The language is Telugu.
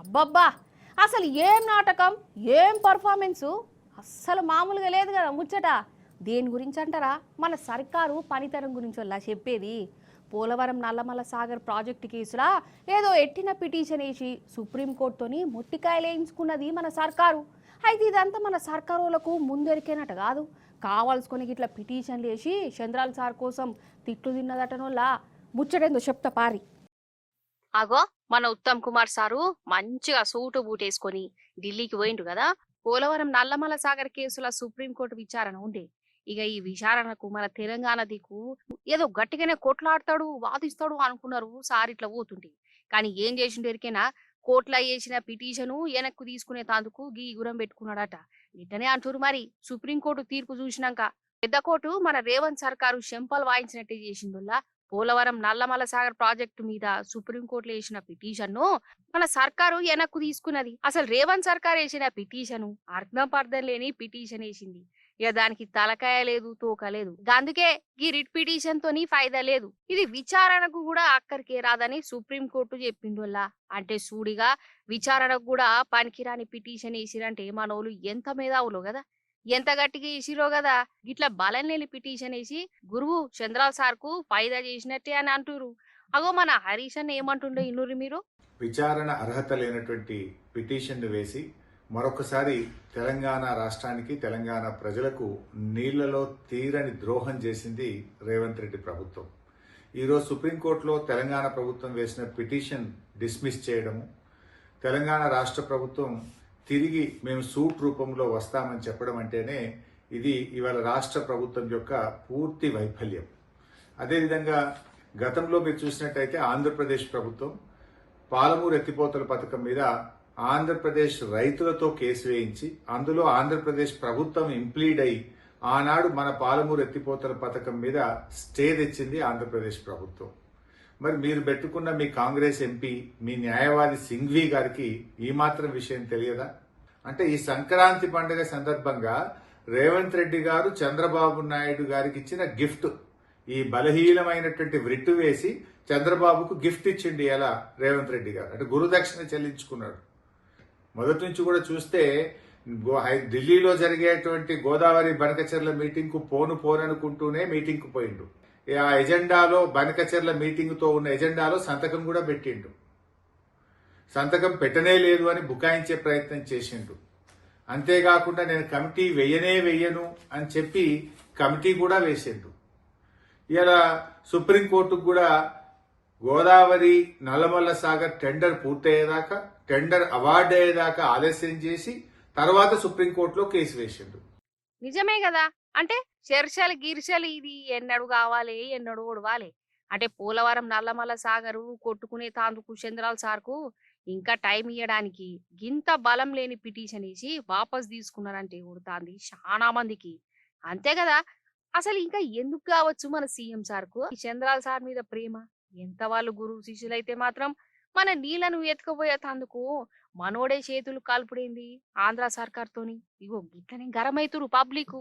అబ్బబ్బా! అసలు ఏం నాటకం, ఏం పర్ఫార్మెన్సు అస్సలు మామూలుగా లేదు కదా ముచ్చట. దేని గురించి అంటారా? మన సర్కారు పనితనం గురించోలా చెప్పేది. పోలవరం నల్లమల సాగర్ ప్రాజెక్టు కేసులా ఏదో ఎట్టిన పిటిషన్ వేసి సుప్రీంకోర్టుతోని మొట్టికాయలు వేయించుకున్నది మన సర్కారు. అయితే ఇదంతా మన సర్కారులకు ముందెరికేనట కాదు. కావాల్సుకొని ఇట్లా పిటిషన్లు వేసి చంద్రాల సార్ కోసం తిట్లు తిన్నదటనోళ్ళ ముచ్చటేందో చెప్తా పారి. అగో మన ఉత్తమ్ కుమార్ సారు మంచిగా సూటు బూటేసుకొని ఢిల్లీకి పోయిండు కదా. పోలవరం నల్లమల సాగర్ కేసుల సుప్రీంకోర్టు విచారణ ఉండే. ఇక ఈ విచారణకు మన తెలంగాణ దిక్కు ఏదో గట్టిగానే కొట్లాడతాడు వాదిస్తాడు అనుకున్నారు సార్ ఇట్లా పోతుంటే. కానీ ఏం చేసిండు ఎరికేనా, కోర్టులో వేసిన పిటిషను వెనక్కు తీసుకునే తాందుకు గీ గురం పెట్టుకున్నాడట. ఇట్టనే అంటారు మరి. సుప్రీంకోర్టు తీర్పు చూసినాక పెద్ద కోర్టు మన రేవంత్ సర్కారు శంపలు వాయించినట్టే చేసిందోల్లా. పోలవరం నల్లమల సాగర్ ప్రాజెక్టు మీద సుప్రీంకోర్టులో వేసిన పిటిషన్ను మన సర్కారు వెనక్కు తీసుకున్నది. అసలు రేవంత్ సర్కార్ వేసిన పిటిషను అర్థం పర్థం లేని పిటిషన్ వేసింది. ఇక దానికి తలకాయ లేదు తోక లేదు. అందుకే ఈ రిట్ పిటిషన్ తోని ఫైదా లేదు. ఇది విచారణకు కూడా అక్కడికే రాదని సుప్రీంకోర్టు చెప్పిందోల్లా. అంటే సూడిగా విచారణకు కూడా పనికిరాని పిటిషన్ వేసిరంటే మనోళ్ళు ఎంత మేధావులో కదా, ఎంత గట్టిగా వేసిరో కదా. గిట్లా బలం లేని పిటిషన్ వేసి గురువు చంద్రాల్ సార్ కు ఫైదా చేసినట్టే అని అంటురు. అగో మన హరీష్ అన్న ఏమంటుండో ఇన్నురు మీరు. విచారణ అర్హత లేనటువంటి పిటిషన్ను వేసి మరొకసారి తెలంగాణ రాష్ట్రానికి తెలంగాణ ప్రజలకు నీళ్లలో తీరని ద్రోహం చేసింది రేవంత్ రెడ్డి ప్రభుత్వం. ఈరోజు సుప్రీంకోర్టులో తెలంగాణ ప్రభుత్వం వేసిన పిటిషన్ డిస్మిస్ చేయడము, తెలంగాణ రాష్ట్ర ప్రభుత్వం తిరిగి మేము సూట్ రూపంలో వస్తామని చెప్పడం అంటేనే ఇది ఇవాళ రాష్ట్ర ప్రభుత్వం యొక్క పూర్తి వైఫల్యం. అదేవిధంగా గతంలో మీరు చూసినట్టయితే ఆంధ్రప్రదేశ్ ప్రభుత్వం పాలమూరు ఎత్తిపోతల పథకం మీద ఆంధ్రప్రదేశ్ రైతులతో కేసు వేయించి అందులో ఆంధ్రప్రదేశ్ ప్రభుత్వం ఇంప్లీడ్ అయి ఆనాడు మన పాలమూరు ఎత్తిపోతల పథకం మీద స్టే తెచ్చింది ఆంధ్రప్రదేశ్ ప్రభుత్వం. మరి మీరు పెట్టుకున్న మీ కాంగ్రెస్ ఎంపీ, మీ న్యాయవాది సింఘ్వి గారికి ఈ మాత్రం విషయం తెలియదా? అంటే ఈ సంక్రాంతి పండుగ సందర్భంగా రేవంత్ రెడ్డి గారు చంద్రబాబు నాయుడు గారికి ఇచ్చిన గిఫ్ట్, ఈ బలహీనమైనటువంటి వ్రిట్టు వేసి చంద్రబాబుకు గిఫ్ట్ ఇచ్చిండి ఎలా రేవంత్ రెడ్డి గారు, అంటే గురుదక్షిణ చెల్లించుకున్నాడు. మొదటి నుంచి కూడా చూస్తే ఢిల్లీలో జరిగేటువంటి గోదావరి బనకచెర్ల మీటింగ్ కు పోననుకుంటూనే మీటింగ్ కు పోయిండు. ఆ ఎజెండాలో బనకచెర్ల మీటింగ్ తో ఉన్న ఎజెండాలో సంతకం కూడా పెట్టిండు. సంతకం పెట్టనే లేదు అని బుకాయించే ప్రయత్నం చేసిండు. అంతేకాకుండా నేను కమిటీ వెయ్యను అని చెప్పి కమిటీ కూడా వేసిండు. ఇలా సుప్రీంకోర్టుకు కూడా గోదావరి నల్లమల్ల సాగర్ టెండర్ పూర్తయ్యేదాకా, టెండర్ అవార్డు అయ్యేదాకా ఆలస్యం చేసి తర్వాత సుప్రీంకోర్టులో కేసు వేసిండు. నిజమే కదా. అంటే చర్చలు గిర్చలు ఇది ఎన్నడు కావాలి ఎన్నడు ఓడవాలి. అంటే పోలవరం నల్లమల సాగరు కొట్టుకునే తాందుకు చంద్రాల్ సార్కు ఇంకా టైం ఇవ్వడానికి గింత బలం లేని పిటిషన్ వేసి వాపస్ తీసుకున్నారంటే ఉడతాంది చాలా మందికి. అంతే కదా. అసలు ఇంకా ఎందుకు కావచ్చు మన సీఎం సార్కు ఈ చంద్రాల్ సార్ మీద ప్రేమ. ఎంత వాళ్ళు గురువు శిష్యులైతే మాత్రం మన నీళ్లను ఎత్తుకుపోయేందుకు మనోడే చేతులు కాల్పుడేంది ఆంధ్ర సర్కార్తోని. ఇగో గిట్లనే గరమైతురు పబ్లిక్.